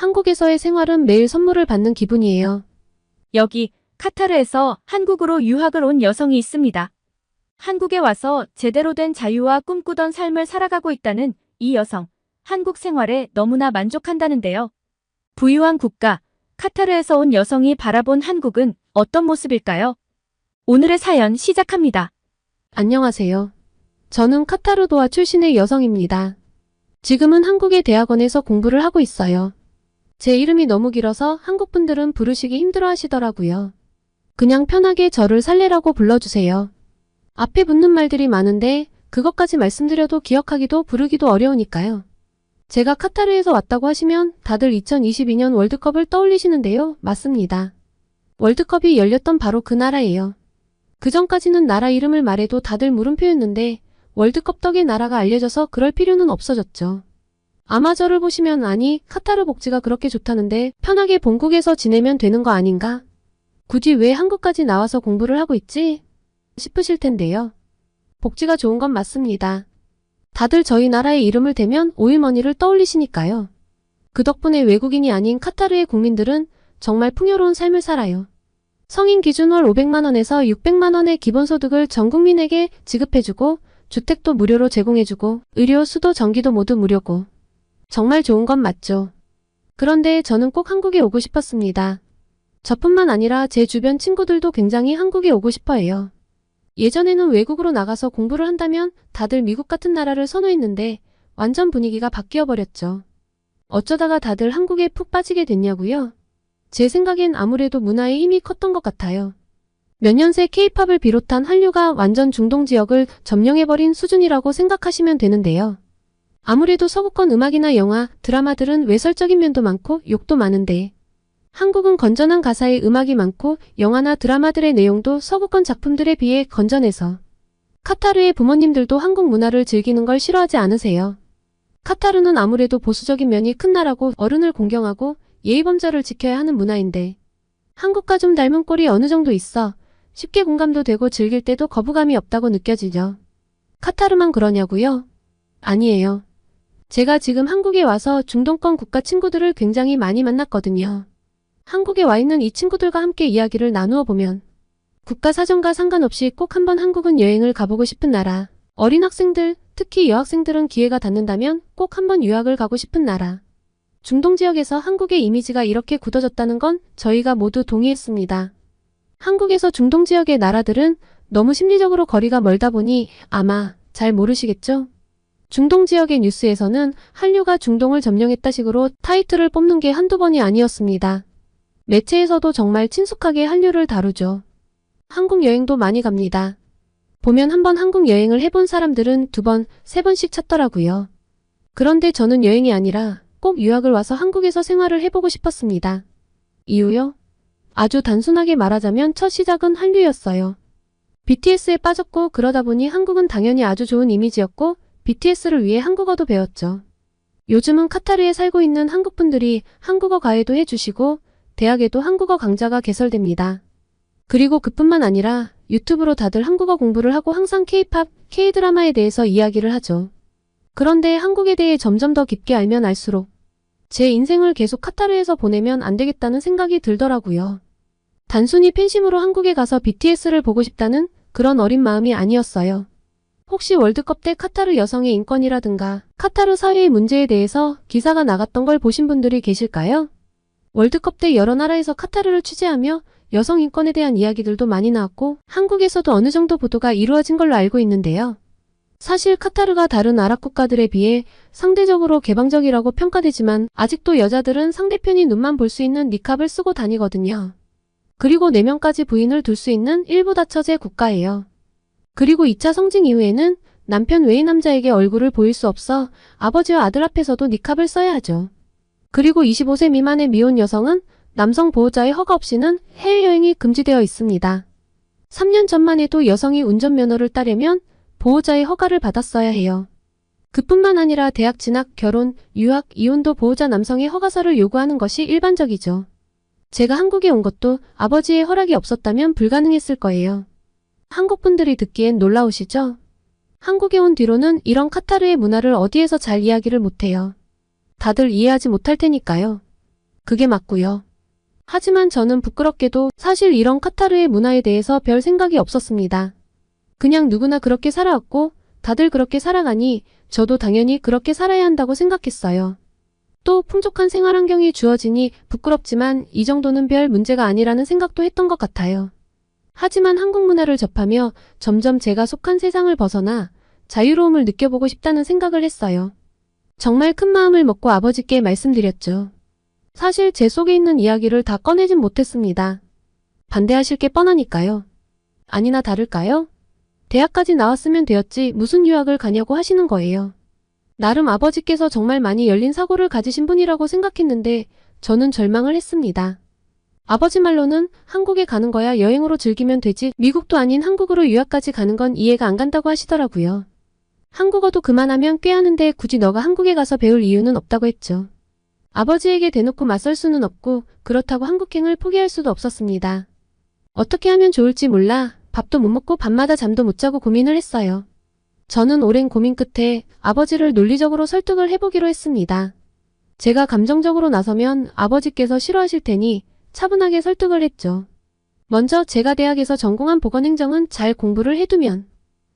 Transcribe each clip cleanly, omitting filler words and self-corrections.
한국에서의 생활은 매일 선물을 받는 기분이에요. 여기 카타르에서 한국으로 유학을 온 여성이 있습니다. 한국에 와서 제대로 된 자유와 꿈꾸던 삶을 살아가고 있다는 이 여성. 한국 생활에 너무나 만족한다는데요. 부유한 국가, 카타르에서 온 여성이 바라본 한국은 어떤 모습일까요? 오늘의 사연 시작합니다. 안녕하세요. 저는 카타르 도하 출신의 여성입니다. 지금은 한국의 대학원에서 공부를 하고 있어요. 제 이름이 너무 길어서 한국 분들은 부르시기 힘들어 하시더라고요. 그냥 편하게 저를 살레라고 불러주세요. 앞에 붙는 말들이 많은데 그것까지 말씀드려도 기억하기도 부르기도 어려우니까요. 제가 카타르에서 왔다고 하시면 다들 2022년 월드컵을 떠올리시는데요. 맞습니다. 월드컵이 열렸던 바로 그 나라예요. 그 전까지는 나라 이름을 말해도 다들 물음표였는데 월드컵 덕에 나라가 알려져서 그럴 필요는 없어졌죠. 아마 저를 보시면 아니 카타르 복지가 그렇게 좋다는데 편하게 본국에서 지내면 되는 거 아닌가? 굳이 왜 한국까지 나와서 공부를 하고 있지? 싶으실 텐데요. 복지가 좋은 건 맞습니다. 다들 저희 나라의 이름을 대면 오일머니를 떠올리시니까요. 그 덕분에 외국인이 아닌 카타르의 국민들은 정말 풍요로운 삶을 살아요. 성인 기준 월 500만원에서 600만원의 기본소득을 전 국민에게 지급해주고 주택도 무료로 제공해주고 의료, 수도, 전기도 모두 무료고 정말 좋은 건 맞죠. 그런데 저는 꼭 한국에 오고 싶었습니다. 저뿐만 아니라 제 주변 친구들도 굉장히 한국에 오고 싶어해요. 예전에는 외국으로 나가서 공부를 한다면 다들 미국 같은 나라를 선호했는데 완전 분위기가 바뀌어 버렸죠. 어쩌다가 다들 한국에 푹 빠지게 됐냐고요? 제 생각엔 아무래도 문화의 힘이 컸던 것 같아요. 몇 년 새 K-팝을 비롯한 한류가 완전 중동 지역을 점령해버린 수준이라고 생각하시면 되는데요. 아무래도 서구권 음악이나 영화, 드라마들은 외설적인 면도 많고 욕도 많은데 한국은 건전한 가사의 음악이 많고 영화나 드라마들의 내용도 서구권 작품들에 비해 건전해서 카타르의 부모님들도 한국 문화를 즐기는 걸 싫어하지 않으세요. 카타르는 아무래도 보수적인 면이 큰 나라고 어른을 공경하고 예의범절을 지켜야 하는 문화인데 한국과 좀 닮은 꼴이 어느 정도 있어 쉽게 공감도 되고 즐길 때도 거부감이 없다고 느껴지죠. 카타르만 그러냐고요? 아니에요. 제가 지금 한국에 와서 중동권 국가 친구들을 굉장히 많이 만났거든요. 한국에 와 있는 이 친구들과 함께 이야기를 나누어 보면 국가 사정과 상관없이 꼭 한번 한국은 여행을 가보고 싶은 나라, 어린 학생들, 특히 여학생들은 기회가 닿는다면 꼭 한번 유학을 가고 싶은 나라. 중동 지역에서 한국의 이미지가 이렇게 굳어졌다는 건 저희가 모두 동의했습니다. 한국에서 중동 지역의 나라들은 너무 심리적으로 거리가 멀다 보니 아마 잘 모르시겠죠? 중동 지역의 뉴스에서는 한류가 중동을 점령했다 식으로 타이틀을 뽑는 게 한두 번이 아니었습니다. 매체에서도 정말 친숙하게 한류를 다루죠. 한국 여행도 많이 갑니다. 보면 한번 한국 여행을 해본 사람들은 2번, 3번씩 찾더라고요. 그런데 저는 여행이 아니라 꼭 유학을 와서 한국에서 생활을 해보고 싶었습니다. 이유요? 아주 단순하게 말하자면 첫 시작은 한류였어요. BTS에 빠졌고 그러다 보니 한국은 당연히 아주 좋은 이미지였고 BTS를 위해 한국어도 배웠죠. 요즘은 카타르에 살고 있는 한국분들이 한국어 과외도 해주시고 대학에도 한국어 강좌가 개설됩니다. 그리고 그뿐만 아니라 유튜브로 다들 한국어 공부를 하고 항상 K-팝, K-드라마에 대해서 이야기를 하죠. 그런데 한국에 대해 점점 더 깊게 알면 알수록 제 인생을 계속 카타르에서 보내면 안 되겠다는 생각이 들더라고요. 단순히 팬심으로 한국에 가서 BTS를 보고 싶다는 그런 어린 마음이 아니었어요. 혹시 월드컵 때 카타르 여성의 인권이라든가 카타르 사회의 문제에 대해서 기사가 나갔던 걸 보신 분들이 계실까요? 월드컵 때 여러 나라에서 카타르를 취재하며 여성 인권에 대한 이야기들도 많이 나왔고 한국에서도 어느 정도 보도가 이루어진 걸로 알고 있는데요. 사실 카타르가 다른 아랍 국가들에 비해 상대적으로 개방적이라고 평가되지만 아직도 여자들은 상대편이 눈만 볼 수 있는 니캅을 쓰고 다니거든요. 그리고 4명까지 부인을 둘 수 있는 일부 다처제 국가예요. 그리고 2차 성징 이후에는 남편 외의 남자에게 얼굴을 보일 수 없어 아버지와 아들 앞에서도 니캅을 써야 하죠. 그리고 25세 미만의 미혼 여성은 남성 보호자의 허가 없이는 해외여행이 금지되어 있습니다. 3년 전만 해도 여성이 운전면허를 따려면 보호자의 허가를 받았어야 해요. 그뿐만 아니라 대학 진학, 결혼, 유학, 이혼도 보호자 남성의 허가서를 요구하는 것이 일반적이죠. 제가 한국에 온 것도 아버지의 허락이 없었다면 불가능했을 거예요. 한국 분들이 듣기엔 놀라우시죠? 한국에 온 뒤로는 이런 카타르의 문화를 어디에서 잘 이야기를 못해요. 다들 이해하지 못할 테니까요. 그게 맞고요. 하지만 저는 부끄럽게도 사실 이런 카타르의 문화에 대해서 별 생각이 없었습니다. 그냥 누구나 그렇게 살아왔고 다들 그렇게 살아가니 저도 당연히 그렇게 살아야 한다고 생각했어요. 또 풍족한 생활 환경이 주어지니 부끄럽지만 이 정도는 별 문제가 아니라는 생각도 했던 것 같아요. 하지만 한국 문화를 접하며 점점 제가 속한 세상을 벗어나 자유로움을 느껴보고 싶다는 생각을 했어요. 정말 큰 마음을 먹고 아버지께 말씀드렸죠. 사실 제 속에 있는 이야기를 다 꺼내진 못했습니다. 반대하실 게 뻔하니까요. 아니나 다를까요? 대학까지 나왔으면 되었지 무슨 유학을 가냐고 하시는 거예요. 나름 아버지께서 정말 많이 열린 사고를 가지신 분이라고 생각했는데 저는 절망을 했습니다. 아버지 말로는 한국에 가는 거야 여행으로 즐기면 되지 미국도 아닌 한국으로 유학까지 가는 건 이해가 안 간다고 하시더라고요. 한국어도 그만하면 꽤 하는데 굳이 너가 한국에 가서 배울 이유는 없다고 했죠. 아버지에게 대놓고 맞설 수는 없고 그렇다고 한국행을 포기할 수도 없었습니다. 어떻게 하면 좋을지 몰라 밥도 못 먹고 밤마다 잠도 못 자고 고민을 했어요. 저는 오랜 고민 끝에 아버지를 논리적으로 설득을 해보기로 했습니다. 제가 감정적으로 나서면 아버지께서 싫어하실 테니 차분하게 설득을 했죠. 먼저 제가 대학에서 전공한 보건행정은 잘 공부를 해두면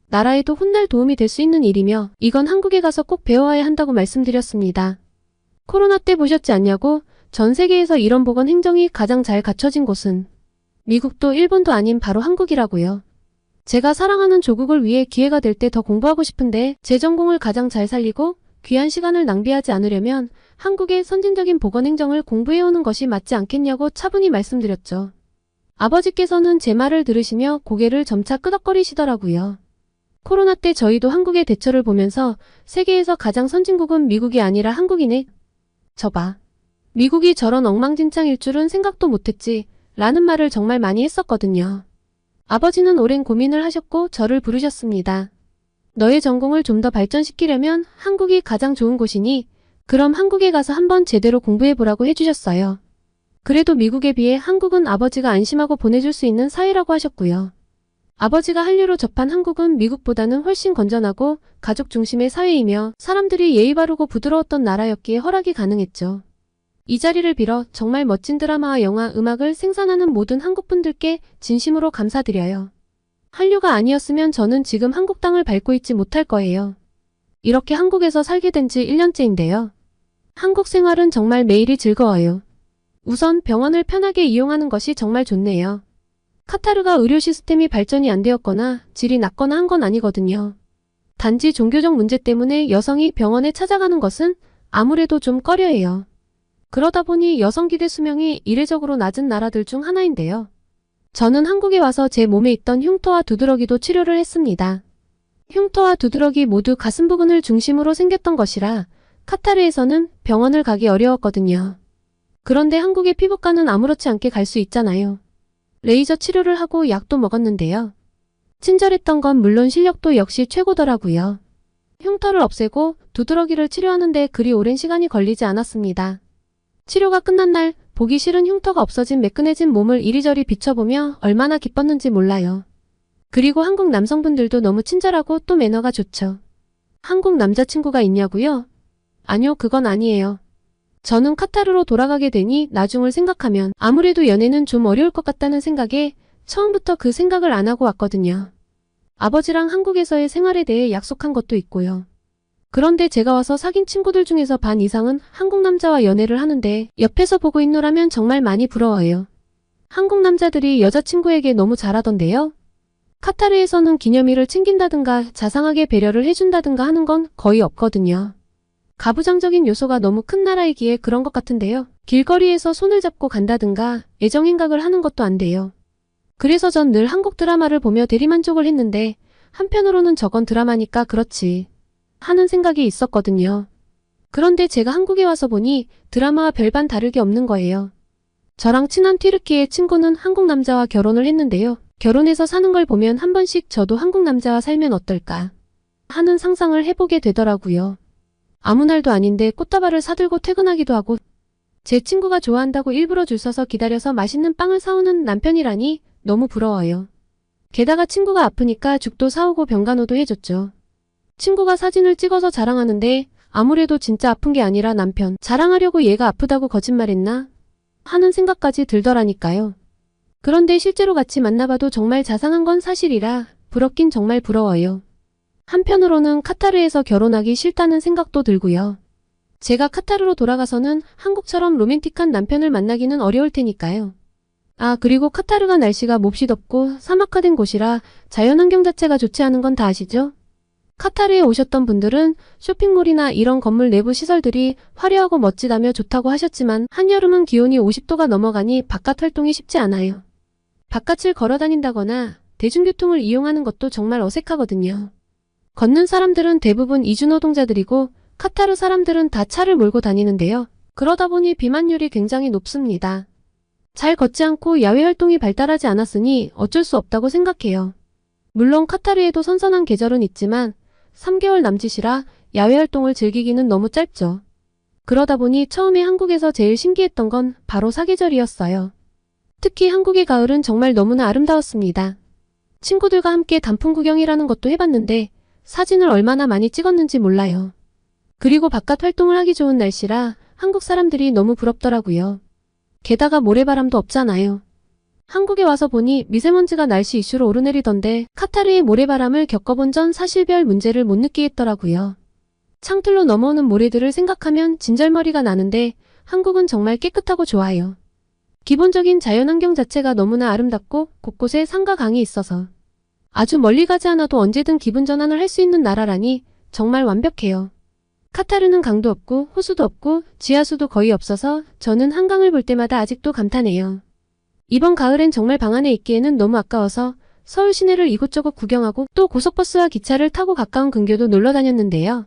나라에도 훗날 도움이 될 수 있는 일이며 이건 한국에 가서 꼭 배워야 한다고 말씀드렸습니다. 코로나 때 보셨지 않냐고 전 세계에서 이런 보건행정이 가장 잘 갖춰진 곳은 미국도 일본도 아닌 바로 한국이라고요. 제가 사랑하는 조국을 위해 기회가 될 때 더 공부하고 싶은데 제 전공을 가장 잘 살리고 귀한 시간을 낭비하지 않으려면 한국의 선진적인 보건행정을 공부해오는 것이 맞지 않겠냐고 차분히 말씀드렸죠. 아버지께서는 제 말을 들으시며 고개를 점차 끄덕거리시더라고요. 코로나 때 저희도 한국의 대처를 보면서 세계에서 가장 선진국은 미국이 아니라 한국이네. 저봐. 미국이 저런 엉망진창일 줄은 생각도 못했지 라는 말을 정말 많이 했었거든요. 아버지는 오랜 고민을 하셨고 저를 부르셨습니다. 너의 전공을 좀 더 발전시키려면 한국이 가장 좋은 곳이니 그럼 한국에 가서 한번 제대로 공부해보라고 해주셨어요. 그래도 미국에 비해 한국은 아버지가 안심하고 보내줄 수 있는 사회라고 하셨고요. 아버지가 한류로 접한 한국은 미국보다는 훨씬 건전하고 가족 중심의 사회이며 사람들이 예의 바르고 부드러웠던 나라였기에 허락이 가능했죠. 이 자리를 빌어 정말 멋진 드라마와 영화, 음악을 생산하는 모든 한국분들께 진심으로 감사드려요. 한류가 아니었으면 저는 지금 한국 땅을 밟고 있지 못할 거예요. 이렇게 한국에서 살게 된 지 1년째인데요. 한국 생활은 정말 매일이 즐거워요. 우선 병원을 편하게 이용하는 것이 정말 좋네요. 카타르가 의료 시스템이 발전이 안 되었거나 질이 낮거나 한 건 아니거든요. 단지 종교적 문제 때문에 여성이 병원에 찾아가는 것은 아무래도 좀 꺼려해요. 그러다 보니 여성 기대 수명이 이례적으로 낮은 나라들 중 하나인데요. 저는 한국에 와서 제 몸에 있던 흉터와 두드러기도 치료를 했습니다. 흉터와 두드러기 모두 가슴 부근을 중심으로 생겼던 것이라 카타르에서는 병원을 가기 어려웠거든요. 그런데 한국의 피부과는 아무렇지 않게 갈 수 있잖아요. 레이저 치료를 하고 약도 먹었는데요. 친절했던 건 물론 실력도 역시 최고더라고요. 흉터를 없애고 두드러기를 치료하는데 그리 오랜 시간이 걸리지 않았습니다. 치료가 끝난 날 보기 싫은 흉터가 없어진 매끈해진 몸을 이리저리 비춰보며 얼마나 기뻤는지 몰라요. 그리고 한국 남성분들도 너무 친절하고 또 매너가 좋죠. 한국 남자친구가 있냐고요? 아니요, 그건 아니에요. 저는 카타르로 돌아가게 되니 나중을 생각하면 아무래도 연애는 좀 어려울 것 같다는 생각에 처음부터 그 생각을 안 하고 왔거든요. 아버지랑 한국에서의 생활에 대해 약속한 것도 있고요. 그런데 제가 와서 사귄 친구들 중에서 반 이상은 한국 남자와 연애를 하는데 옆에서 보고 있노라면 정말 많이 부러워요. 한국 남자들이 여자친구에게 너무 잘하던데요. 카타르에서는 기념일을 챙긴다든가 자상하게 배려를 해준다든가 하는 건 거의 없거든요. 가부장적인 요소가 너무 큰 나라이기에 그런 것 같은데요. 길거리에서 손을 잡고 간다든가 애정행각을 하는 것도 안 돼요. 그래서 전 늘 한국 드라마를 보며 대리만족을 했는데 한편으로는 저건 드라마니까 그렇지 하는 생각이 있었거든요. 그런데 제가 한국에 와서 보니 드라마와 별반 다를 게 없는 거예요. 저랑 친한 튀르키예 친구는 한국 남자와 결혼을 했는데요. 결혼해서 사는 걸 보면 한 번씩 저도 한국 남자와 살면 어떨까 하는 상상을 해보게 되더라고요. 아무 날도 아닌데 꽃다발을 사들고 퇴근하기도 하고 제 친구가 좋아한다고 일부러 줄 서서 기다려서 맛있는 빵을 사오는 남편이라니 너무 부러워요. 게다가 친구가 아프니까 죽도 사오고 병간호도 해줬죠. 친구가 사진을 찍어서 자랑하는데 아무래도 진짜 아픈 게 아니라 남편 자랑하려고 얘가 아프다고 거짓말했나? 하는 생각까지 들더라니까요. 그런데 실제로 같이 만나봐도 정말 자상한 건 사실이라 부럽긴 정말 부러워요. 한편으로는 카타르에서 결혼하기 싫다는 생각도 들고요. 제가 카타르로 돌아가서는 한국처럼 로맨틱한 남편을 만나기는 어려울 테니까요. 아, 그리고 카타르가 날씨가 몹시 덥고 사막화된 곳이라 자연환경 자체가 좋지 않은 건 다 아시죠? 카타르에 오셨던 분들은 쇼핑몰이나 이런 건물 내부 시설들이 화려하고 멋지다며 좋다고 하셨지만 한여름은 기온이 50도가 넘어가니 바깥 활동이 쉽지 않아요. 바깥을 걸어 다닌다거나 대중교통을 이용하는 것도 정말 어색하거든요. 걷는 사람들은 대부분 이주노동자들이고 카타르 사람들은 다 차를 몰고 다니는데요. 그러다 보니 비만율이 굉장히 높습니다. 잘 걷지 않고 야외 활동이 발달하지 않았으니 어쩔 수 없다고 생각해요. 물론 카타르에도 선선한 계절은 있지만 3개월 남짓이라 야외 활동을 즐기기는 너무 짧죠. 그러다 보니 처음에 한국에서 제일 신기했던 건 바로 사계절이었어요. 특히 한국의 가을은 정말 너무나 아름다웠습니다. 친구들과 함께 단풍 구경이라는 것도 해봤는데 사진을 얼마나 많이 찍었는지 몰라요. 그리고 바깥 활동을 하기 좋은 날씨라 한국 사람들이 너무 부럽더라고요. 게다가 모래바람도 없잖아요. 한국에 와서 보니 미세먼지가 날씨 이슈로 오르내리던데 카타르의 모래바람을 겪어본 전 사실 별 문제를 못 느끼겠더라고요. 창틀로 넘어오는 모래들을 생각하면 진절머리가 나는데 한국은 정말 깨끗하고 좋아요. 기본적인 자연환경 자체가 너무나 아름답고 곳곳에 산과 강이 있어서 아주 멀리 가지 않아도 언제든 기분 전환을 할 수 있는 나라라니 정말 완벽해요. 카타르는 강도 없고 호수도 없고 지하수도 거의 없어서 저는 한강을 볼 때마다 아직도 감탄해요. 이번 가을엔 정말 방 안에 있기에는 너무 아까워서 서울 시내를 이곳저곳 구경하고 또 고속버스와 기차를 타고 가까운 근교도 놀러 다녔는데요.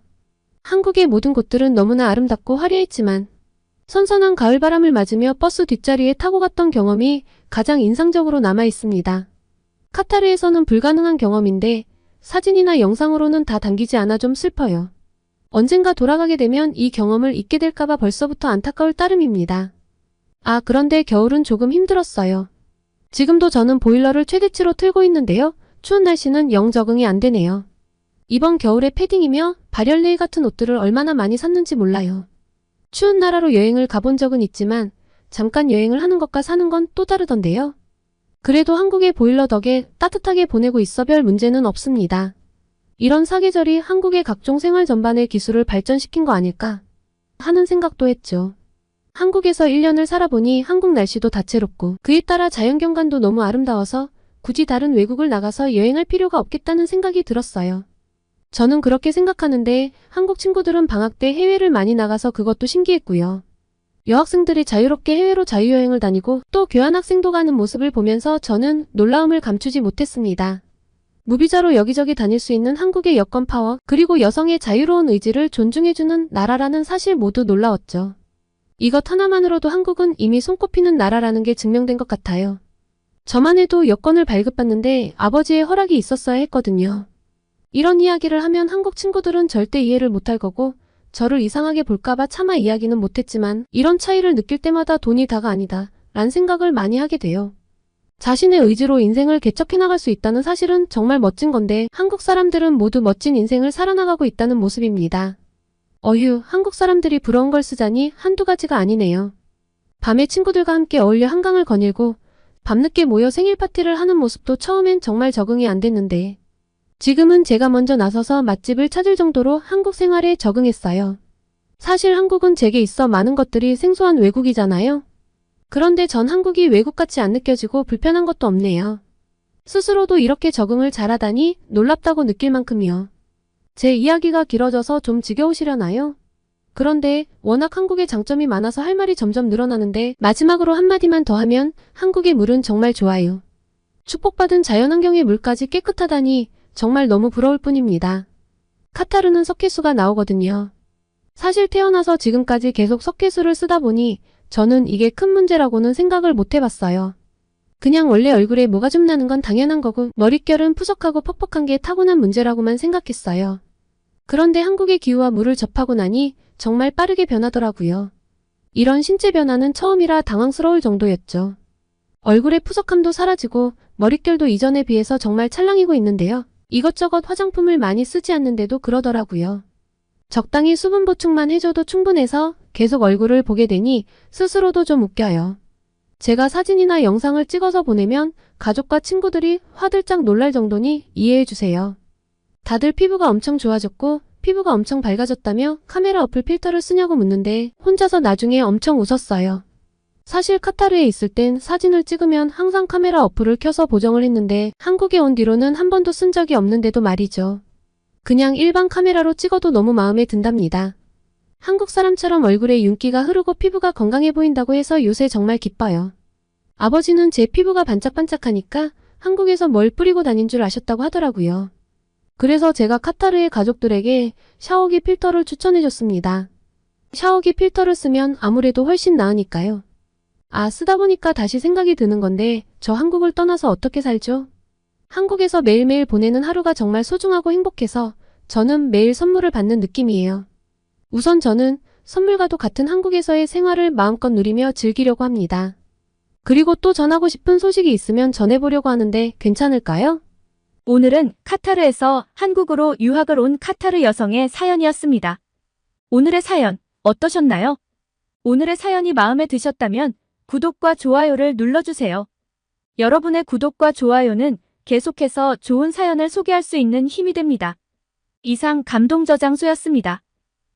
한국의 모든 곳들은 너무나 아름답고 화려했지만 선선한 가을바람을 맞으며 버스 뒷자리에 타고 갔던 경험이 가장 인상적으로 남아 있습니다. 카타르에서는 불가능한 경험인데 사진이나 영상으로는 다 담기지 않아 좀 슬퍼요. 언젠가 돌아가게 되면 이 경험을 잊게 될까봐 벌써부터 안타까울 따름입니다. 아, 그런데 겨울은 조금 힘들었어요. 지금도 저는 보일러를 최대치로 틀고 있는데요. 추운 날씨는 영 적응이 안 되네요. 이번 겨울에 패딩이며 발열레이 같은 옷들을 얼마나 많이 샀는지 몰라요. 추운 나라로 여행을 가본 적은 있지만 잠깐 여행을 하는 것과 사는 건 또 다르던데요. 그래도 한국의 보일러 덕에 따뜻하게 보내고 있어 별 문제는 없습니다. 이런 사계절이 한국의 각종 생활 전반의 기술을 발전시킨 거 아닐까 하는 생각도 했죠. 한국에서 1년을 살아보니 한국 날씨도 다채롭고 그에 따라 자연경관도 너무 아름다워서 굳이 다른 외국을 나가서 여행할 필요가 없겠다는 생각이 들었어요. 저는 그렇게 생각하는데 한국 친구들은 방학 때 해외를 많이 나가서 그것도 신기했고요. 여학생들이 자유롭게 해외로 자유여행을 다니고 또 교환학생도 가는 모습을 보면서 저는 놀라움을 감추지 못했습니다. 무비자로 여기저기 다닐 수 있는 한국의 여권 파워 그리고 여성의 자유로운 의지를 존중해주는 나라라는 사실 모두 놀라웠죠. 이것 하나만으로도 한국은 이미 손꼽히는 나라라는 게 증명된 것 같아요. 저만 해도 여권을 발급받는데 아버지의 허락이 있었어야 했거든요. 이런 이야기를 하면 한국 친구들은 절대 이해를 못할 거고 저를 이상하게 볼까봐 차마 이야기는 못했지만 이런 차이를 느낄 때마다 돈이 다가 아니다 란 생각을 많이 하게 돼요. 자신의 의지로 인생을 개척해 나갈 수 있다는 사실은 정말 멋진 건데 한국 사람들은 모두 멋진 인생을 살아나가고 있다는 모습입니다. 어휴, 한국 사람들이 부러운 걸 쓰자니 한두 가지가 아니네요. 밤에 친구들과 함께 어울려 한강을 거닐고 밤늦게 모여 생일 파티를 하는 모습도 처음엔 정말 적응이 안 됐는데 지금은 제가 먼저 나서서 맛집을 찾을 정도로 한국 생활에 적응했어요. 사실 한국은 제게 있어 많은 것들이 생소한 외국이잖아요. 그런데 전 한국이 외국 같이 안 느껴지고 불편한 것도 없네요. 스스로도 이렇게 적응을 잘하다니 놀랍다고 느낄 만큼이요. 제 이야기가 길어져서 좀 지겨우시려나요? 그런데 워낙 한국의 장점이 많아서 할 말이 점점 늘어나는데 마지막으로 한마디만 더 하면 한국의 물은 정말 좋아요. 축복받은 자연환경의 물까지 깨끗하다니 정말 너무 부러울 뿐입니다. 카타르는 석회수가 나오거든요. 사실 태어나서 지금까지 계속 석회수를 쓰다 보니 저는 이게 큰 문제라고는 생각을 못 해봤어요. 그냥 원래 얼굴에 뭐가 좀 나는 건 당연한 거고 머릿결은 푸석하고 퍽퍽한 게 타고난 문제라고만 생각했어요. 그런데 한국의 기후와 물을 접하고 나니 정말 빠르게 변하더라고요. 이런 신체 변화는 처음이라 당황스러울 정도였죠. 얼굴의 푸석함도 사라지고 머릿결도 이전에 비해서 정말 찰랑이고 있는데요. 이것저것 화장품을 많이 쓰지 않는데도 그러더라고요. 적당히 수분 보충만 해줘도 충분해서 계속 얼굴을 보게 되니 스스로도 좀 웃겨요. 제가 사진이나 영상을 찍어서 보내면 가족과 친구들이 화들짝 놀랄 정도니 이해해 주세요. 다들 피부가 엄청 좋아졌고 피부가 엄청 밝아졌다며 카메라 어플 필터를 쓰냐고 묻는데 혼자서 나중에 엄청 웃었어요. 사실 카타르에 있을 땐 사진을 찍으면 항상 카메라 어플을 켜서 보정을 했는데 한국에 온 뒤로는 한 번도 쓴 적이 없는데도 말이죠. 그냥 일반 카메라로 찍어도 너무 마음에 든답니다. 한국 사람처럼 얼굴에 윤기가 흐르고 피부가 건강해 보인다고 해서 요새 정말 기뻐요. 아버지는 제 피부가 반짝반짝하니까 한국에서 뭘 뿌리고 다닌 줄 아셨다고 하더라고요. 그래서 제가 카타르의 가족들에게 샤워기 필터를 추천해줬습니다. 샤워기 필터를 쓰면 아무래도 훨씬 나으니까요. 아, 쓰다 보니까 다시 생각이 드는 건데 저 한국을 떠나서 어떻게 살죠? 한국에서 매일매일 보내는 하루가 정말 소중하고 행복해서 저는 매일 선물을 받는 느낌이에요. 우선 저는 선물과도 같은 한국에서의 생활을 마음껏 누리며 즐기려고 합니다. 그리고 또 전하고 싶은 소식이 있으면 전해보려고 하는데 괜찮을까요? 오늘은 카타르에서 한국으로 유학을 온 카타르 여성의 사연이었습니다. 오늘의 사연 어떠셨나요? 오늘의 사연이 마음에 드셨다면 구독과 좋아요를 눌러주세요. 여러분의 구독과 좋아요는 계속해서 좋은 사연을 소개할 수 있는 힘이 됩니다. 이상 감동저장소였습니다.